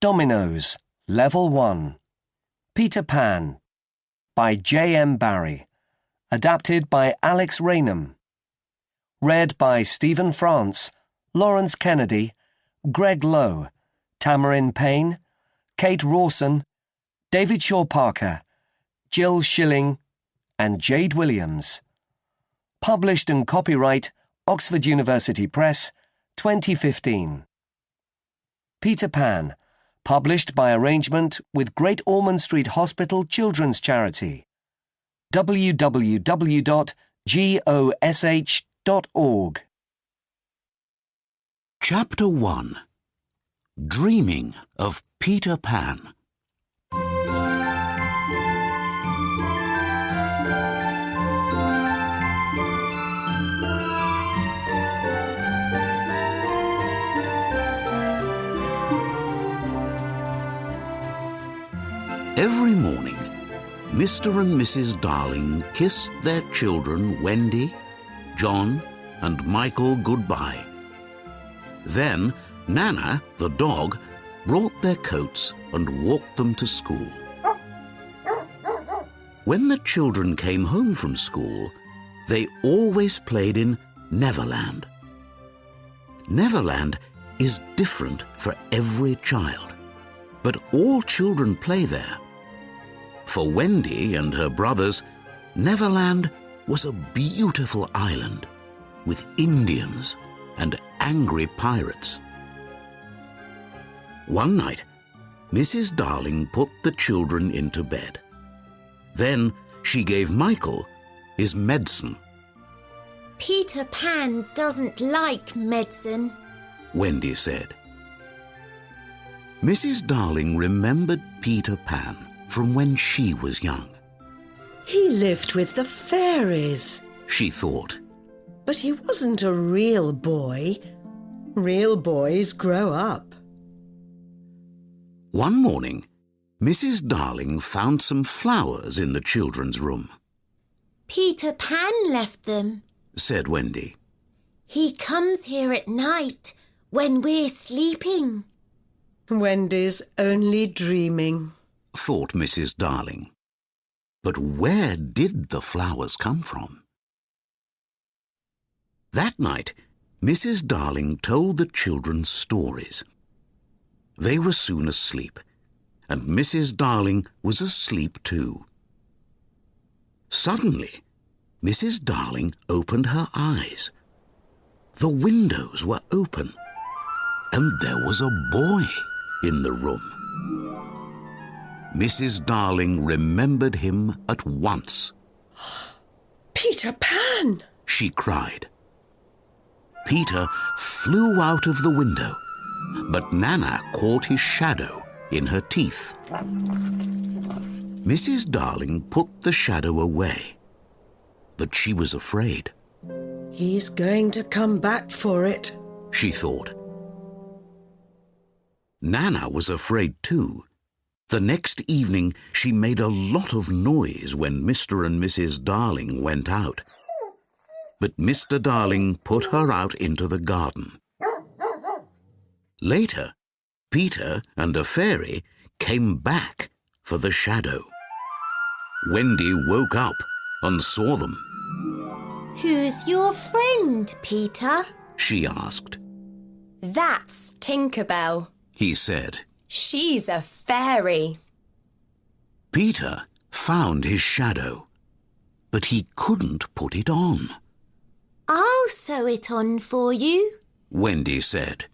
Dominoes, Level 1. Peter Pan, by J. M. Barrie. Adapted by Alex Raynham. Read by Stephen France, Lawrence Kennedy, Greg Lowe, Tamarin Payne, Kate Rawson, David Shaw Parker, Jill Schilling, and Jade Williams. Published and copyright Oxford University Press, 2015. Peter Pan, published by arrangement with Great Ormond Street Hospital Children's Charity. www.gosh.org. Chapter 1. Dreaming of Peter Pan. Every morning, Mr. and Mrs. Darling kissed their children Wendy, John, and Michael goodbye. Then Nana, the dog, brought their coats and walked them to school. When the children came home from school, they always played in Neverland. Neverland is different for every child, but all children play there. For Wendy and her brothers, Neverland was a beautiful island with Indians and angry pirates. One night, Mrs. Darling put the children into bed. Then she gave Michael his medicine. Peter Pan doesn't like medicine, Wendy said. Mrs. Darling remembered Peter Pan from when she was young. He lived with the fairies, she thought. but he wasn't a real boy. Real boys grow up. One morning, Mrs. Darling found some flowers in the children's room. Peter Pan left them, said Wendy. He comes here at night when we're sleeping. Wendy's only dreaming, thought Mrs. Darling. But where did the flowers come from? That night, Mrs. Darling told the children stories. They were soon asleep, and Mrs. Darling was asleep too. Suddenly, Mrs. Darling opened her eyes. The windows were open, and there was a boy in the room. Mrs. Darling remembered him at once. Peter Pan! She cried. Peter flew out of the window, but Nana caught his shadow in her teeth. Mrs. Darling put the shadow away, but she was afraid. He's going to come back for it, she thought. Nana was afraid too. The next evening she made a lot of noise when Mr. and Mrs. Darling went out. But Mr. Darling put her out into the garden. Later, Peter and a fairy came back for the shadow. Wendy woke up and saw them. Who's your friend, Peter? She asked. That's Tinkerbell, he said. She's a fairy. Peter found his shadow, but he couldn't put it on. I'll sew it on for you, Wendy said.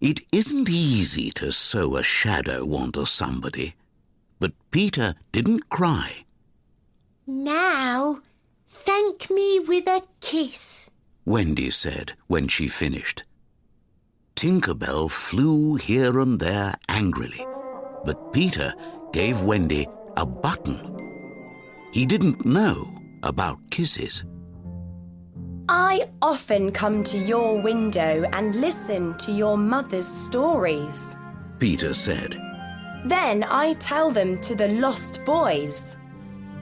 It isn't easy to sew a shadow onto somebody, but Peter didn't cry. Now, thank me with a kiss, Wendy said when she finished. Tinkerbell flew here and there angrily, but Peter gave Wendy a button. He didn't know about kisses. I often come to your window and listen to your mother's stories, Peter said. Then I tell them to the lost boys.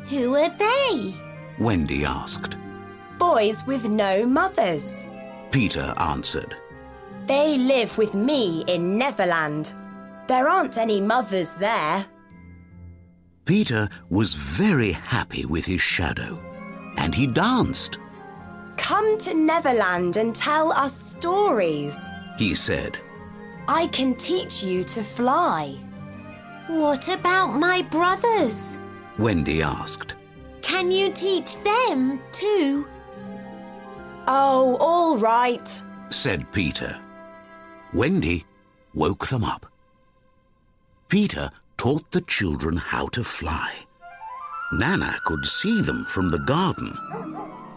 Who are they? Wendy asked. Boys with no mothers. Peter answered. They live with me in Neverland. There aren't any mothers there. Peter was very happy with his shadow, and he danced. Come to Neverland and tell us stories, He said. I can teach you to fly. What about my brothers? Wendy asked. Can you teach them too? Oh, all right. Said Peter. Wendy woke them up. Peter taught the children how to fly. Nana could see them from the garden.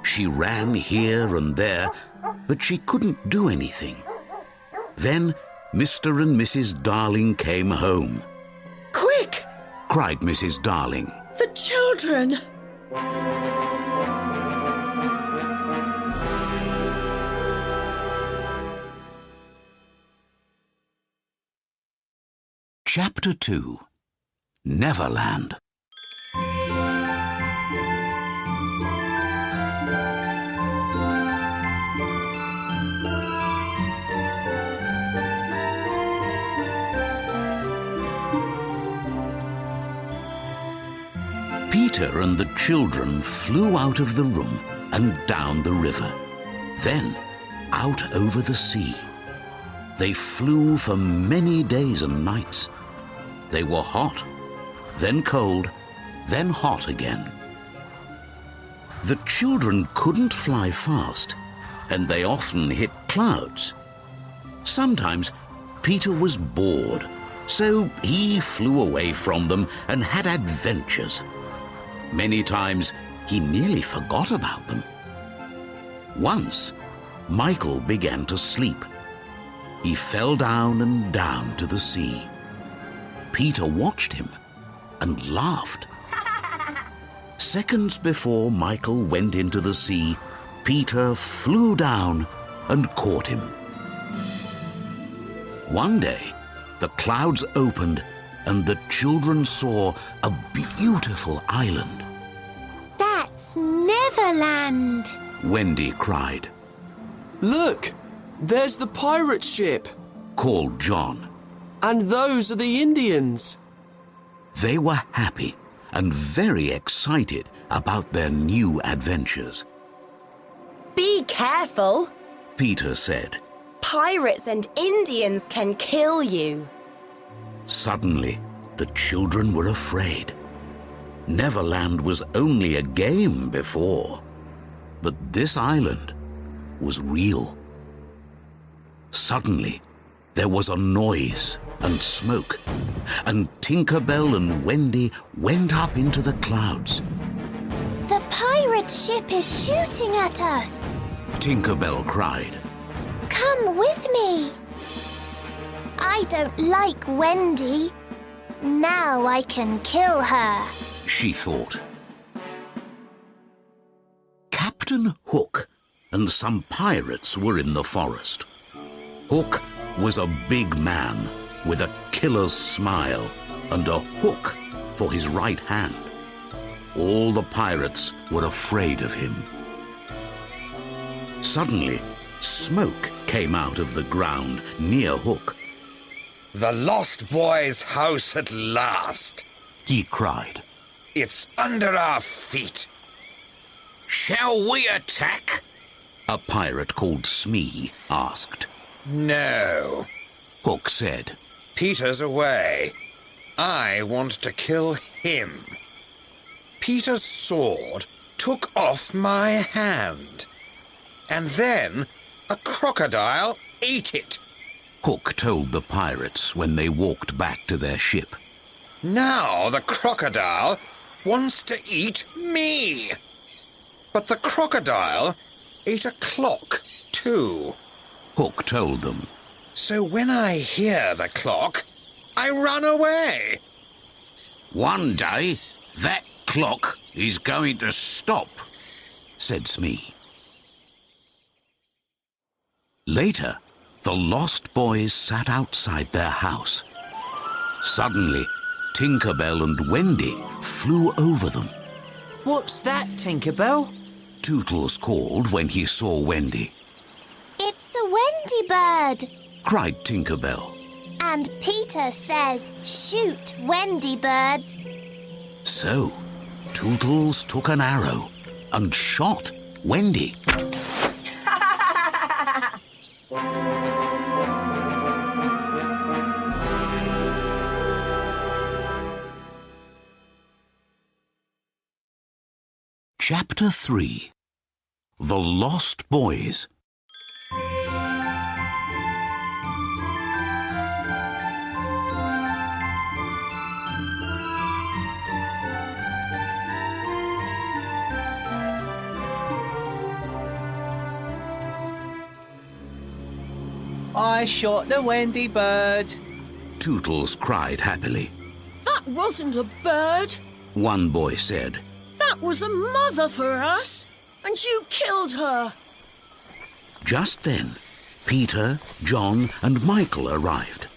She ran here and there, but she couldn't do anything. Then Mr. and Mrs. Darling came home. Quick! Cried Mrs. Darling. The children! Chapter 2. Neverland. Peter and the children flew out of the room and down the river, then out over the sea. They flew for many days and nights. They were hot, then cold, then hot again. The children couldn't fly fast, and they often hit clouds. Sometimes Peter was bored, so he flew away from them and had adventures. Many times he nearly forgot about them. Once, Michael began to sleep. He fell down and down to the sea. Peter watched him and laughed. Seconds before Michael went into the sea, Peter flew down and caught him. One day, the clouds opened and the children saw a beautiful island. That's Neverland. Wendy cried. Look! There's the pirate ship! Called John. And those are the Indians! They were happy and very excited about their new adventures. Be careful. Peter said. Pirates and Indians can kill you. Suddenly, the children were afraid. Neverland was only a game before, but this island was real. Suddenly, there was a noise and smoke, and Tinker Bell and Wendy went up into the clouds. The pirate ship is shooting at us. Tinker Bell cried. Come with me. I don't like Wendy. Now I can kill her. She thought. Captain Hook and some pirates were in the forest. Hook was a big man with a killer's smile and a hook for his right hand. All the pirates were afraid of him. Suddenly, smoke came out of the ground near Hook. The lost boy's house at last, He cried. It's under our feet. Shall we attack? A pirate called Smee asked. No, Hook said. Peter's away. I want to kill him. Peter's sword took off my hand, and then a crocodile ate it. Hook told the pirates when they walked back to their ship. Now the crocodile wants to eat me. But the crocodile ate a clock too. Hook told them. So when I hear the clock, I run away. One day, that clock is going to stop, said Smee. Later, the lost boys sat outside their house. Suddenly, Tinker Bell and Wendy flew over them. What's that, Tinkerbell? Tootles called when he saw Wendy. It's a Wendy bird. Cried Tinker Bell. And Peter says, shoot Wendy birds. So, Tootles took an arrow and shot Wendy. Chapter 3. The Lost Boys. I shot the Wendy bird. Tootles cried happily. That wasn't a bird. One boy said. That was a mother for us, and you killed her. Just then, Peter, John and Michael arrived.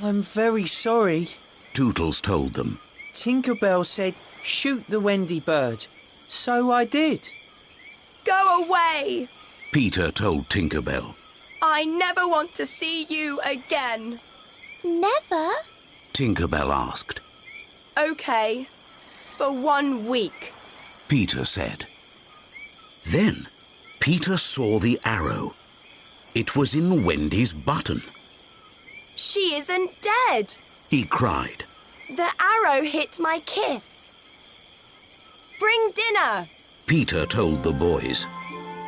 I'm very sorry. Tootles told them. Tinkerbell said, shoot the Wendy bird. So I did. Go away! Peter told Tinkerbell. I never want to see you again. Never? Tinkerbell asked. OK, for 1 week. Peter said. Then Peter saw the arrow. It was in Wendy's button. She isn't dead. He cried. The arrow hit my kiss. Bring dinner. Peter told the boys.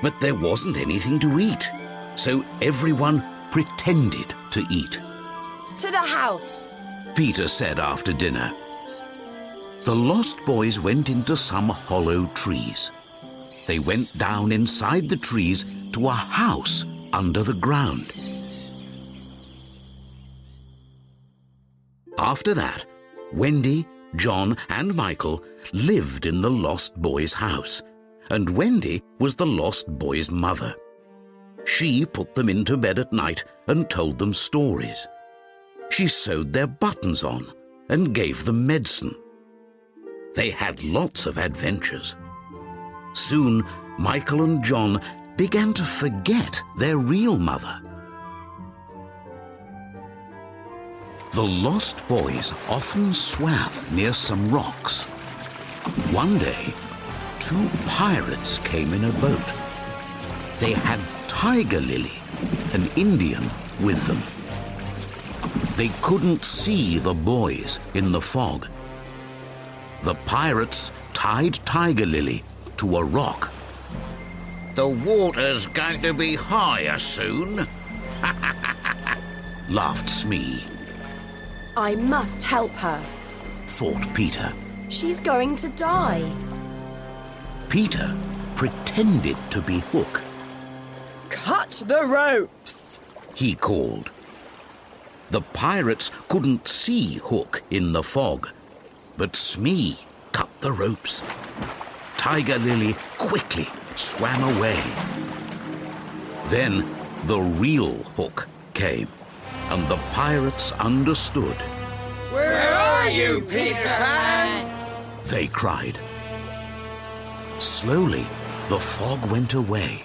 But there wasn't anything to eat, so everyone pretended to eat. To the house. Peter said after dinner. The lost boys went into some hollow trees. They went down inside the trees to a house under the ground. After that, Wendy, John and Michael lived in the lost boys' house, and Wendy was the lost boys' mother. She put them into bed at night and told them stories. She sewed their buttons on and gave them medicine. They had lots of adventures. Soon, Michael and John began to forget their real mother. The lost boys often swam near some rocks. One day, 2 pirates came in a boat. They had Tiger Lily, an Indian, with them. They couldn't see the boys in the fog. The pirates tied Tiger Lily to a rock. The water's going to be higher soon. Laughed Smee, I must help her. thought Peter. She's going to die. Peter pretended to be Hook. Cut the ropes. He called. The pirates couldn't see Hook in the fog, but Smee cut the ropes. Tiger Lily quickly swam away. Then the real Hook came, and the pirates understood. Where are you, Peter Pan? They cried. Slowly, the fog went away.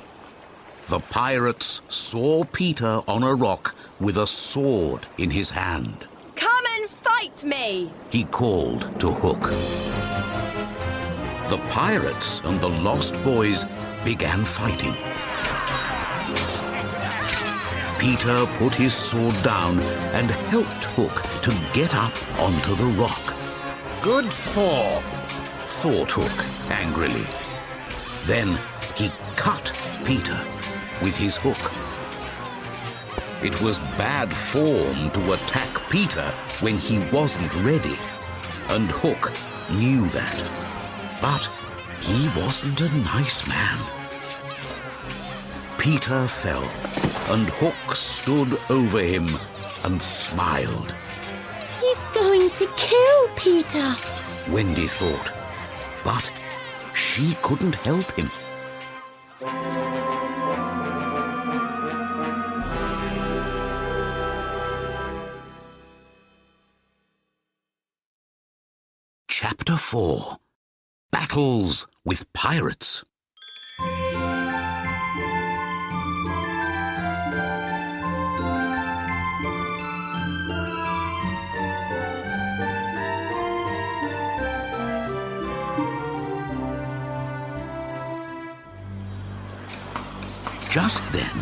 The pirates saw Peter on a rock with a sword in his hand. Come and fight me. He called to Hook. The pirates and the lost boys began fighting. Peter put his sword down and helped Hook to get up onto the rock. Good form, thought Hook angrily. Then he cut Peter with his hook. It was bad form to attack Peter when he wasn't ready, and Hook knew that. But he wasn't a nice man. Peter fell, and Hook stood over him and smiled. He's going to kill Peter. Wendy thought, but she couldn't help him. Chapter 4. Battles with Pirates. Just then,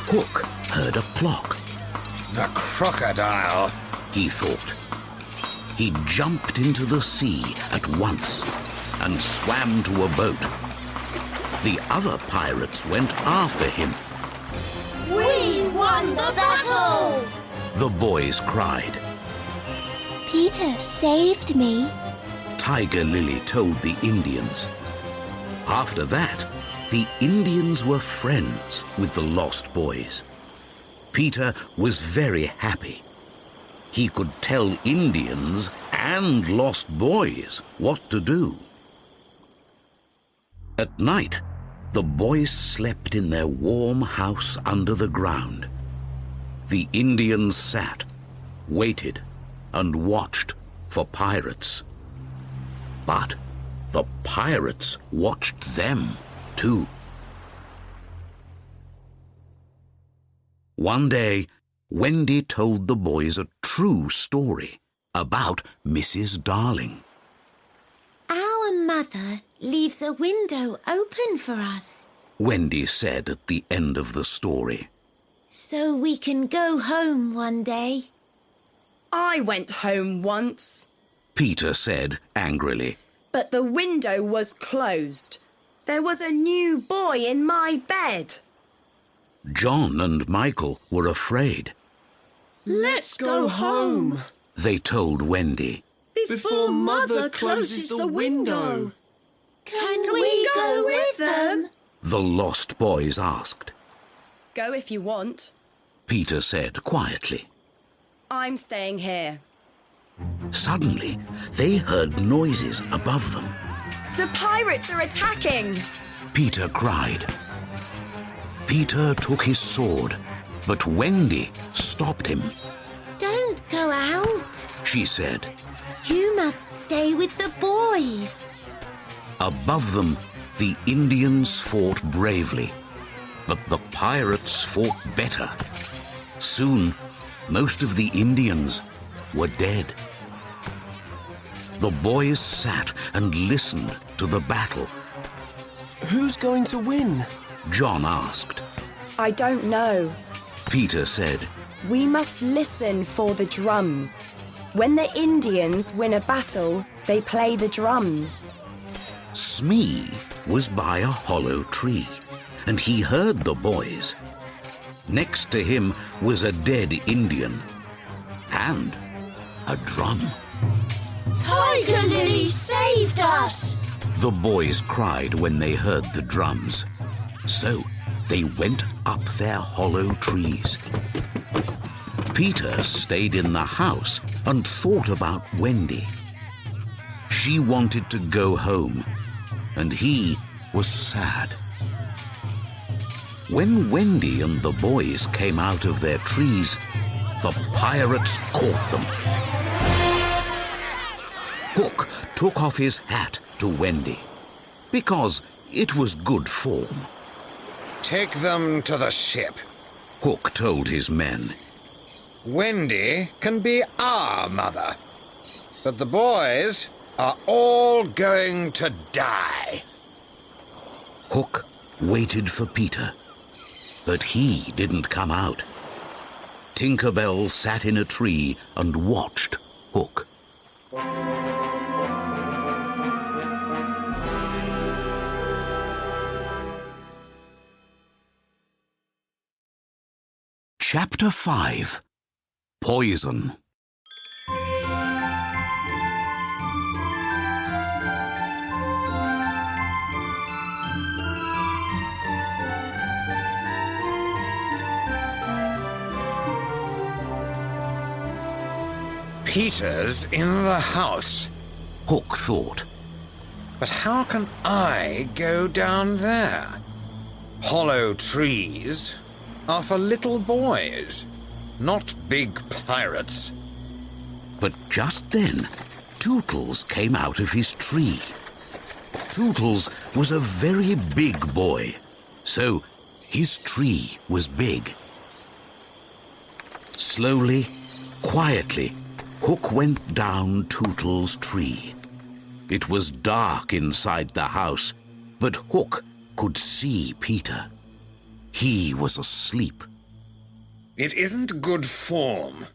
Hook heard a clock. The crocodile. He thought. He jumped into the sea at once and swam to a boat. The other pirates went after him. We won the battle! The boys cried. Peter saved me. Tiger Lily told the Indians. After that, the Indians were friends with the lost boys. Peter was very happy. He could tell Indians and lost boys what to do. At night, the boys slept in their warm house under the ground. The Indians sat, waited, and watched for pirates. But the pirates watched them, too. One day, Wendy told the boys a true story about Mrs. Darling. Our mother leaves a window open for us, Wendy said at the end of the story. so we can go home one day. I went home once, Peter said angrily. but the window was closed. There was a new boy in my bed. John and Michael were afraid. Let's go home They told Wendy. before Mother closes the window. Can we go with them? The lost boys asked. Go if you want. Peter said quietly. I'm staying here. Suddenly, they heard noises above them. The pirates are attacking! Peter cried. Peter took his sword, but Wendy stopped him. Don't go out. She said. You must stay with the boys. Above them, the Indians fought bravely, but the pirates fought better. Soon, most of the Indians were dead. The boys sat and listened to the battle. Who's going to win? John asked. I don't know. Peter said. We must listen for the drums. When the Indians win a battle, they play the drums. Smee was by a hollow tree, and he heard the boys. Next to him was a dead Indian and a drum. Tiger Lily saved us! The boys cried when they heard the drums. So they went up their hollow trees. Peter stayed in the house and thought about Wendy. She wanted to go home, and he was sad. When Wendy and the boys came out of their trees, the pirates caught them. Hook took off his hat to Wendy, because it was good form. Take them to the ship. Hook told his men. Wendy can be our mother, but the boys are all going to die. Hook waited for Peter, but he didn't come out. Tinker Bell sat in a tree and watched Hook. Chapter 5. Poison. Peter's in the house. Hook thought. But how can I go down there? Hollow trees are for little boys, not big pirates. But just then, Tootles came out of his tree. Tootles was a very big boy, so his tree was big. Slowly, quietly, Hook went down Tootles' tree. It was dark inside the house, but Hook could see Peter. He was asleep. It isn't good form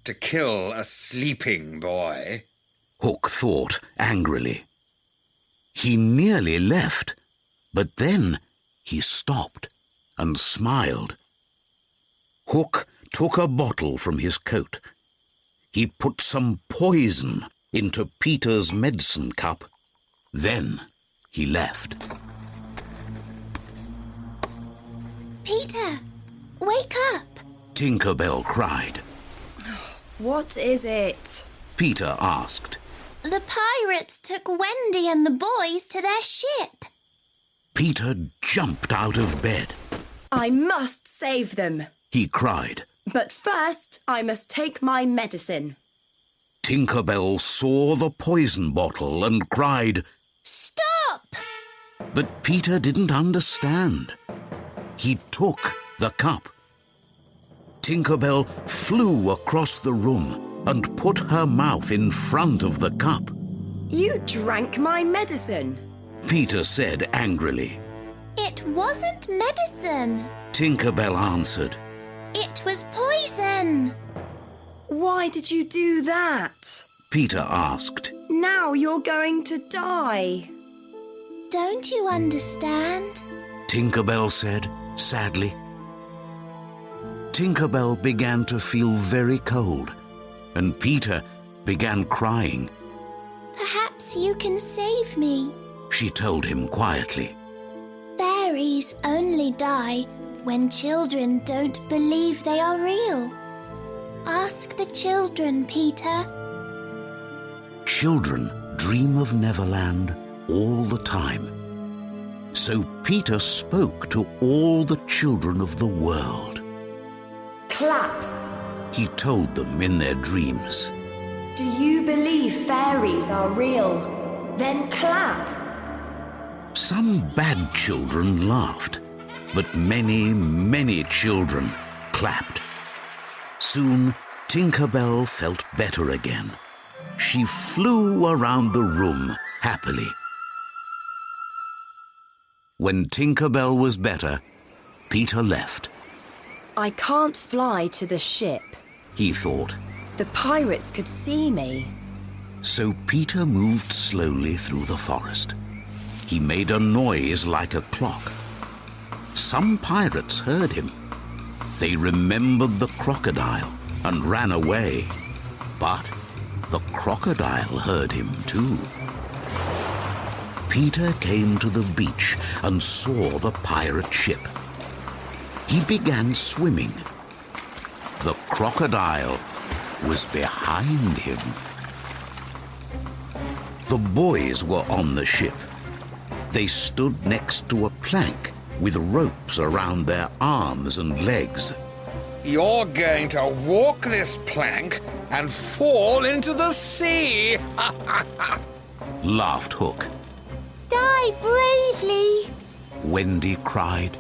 to kill a sleeping boy. Hook thought angrily. He nearly left, but then he stopped and smiled. Hook took a bottle from his coat. He put some poison into Peter's medicine cup. Then he left. Peter, wake up! Tinker Bell cried. What is it? Peter asked. The pirates took Wendy and the boys to their ship. Peter jumped out of bed. I must save them. He cried. But first, I must take my medicine. Tinker Bell saw the poison bottle and cried, Stop! but Peter didn't understand. He took the cup. Tinker Bell flew across the room and put her mouth in front of the cup. You drank my medicine. Peter said angrily. It wasn't medicine. Tinker Bell answered. It was poison. Why did you do that? Peter asked. Now you're going to die. Don't you understand? Tinker Bell said sadly. Tinker Bell began to feel very cold, and Peter began crying. Perhaps you can save me. She told him quietly. Fairies only die when children don't believe they are real. Ask the children, Peter. Children dream of Neverland all the time. So Peter spoke to all the children of the world. Clap. He told them in their dreams. Do you believe fairies are real? Then clap. Some bad children laughed, but many, many children clapped. Soon, Tinker Bell felt better again. She flew around the room happily. When Tinker Bell was better, Peter left. I can't fly to the ship. He thought. The pirates could see me. So Peter moved slowly through the forest. He made a noise like a clock. Some pirates heard him. They remembered the crocodile and ran away. But the crocodile heard him too. Peter came to the beach and saw the pirate ship. He began swimming. The crocodile was behind him. The boys were on the ship. They stood next to a plank with ropes around their arms and legs. You're going to walk this plank and fall into the sea! Laughed Hook. Die bravely. Wendy cried.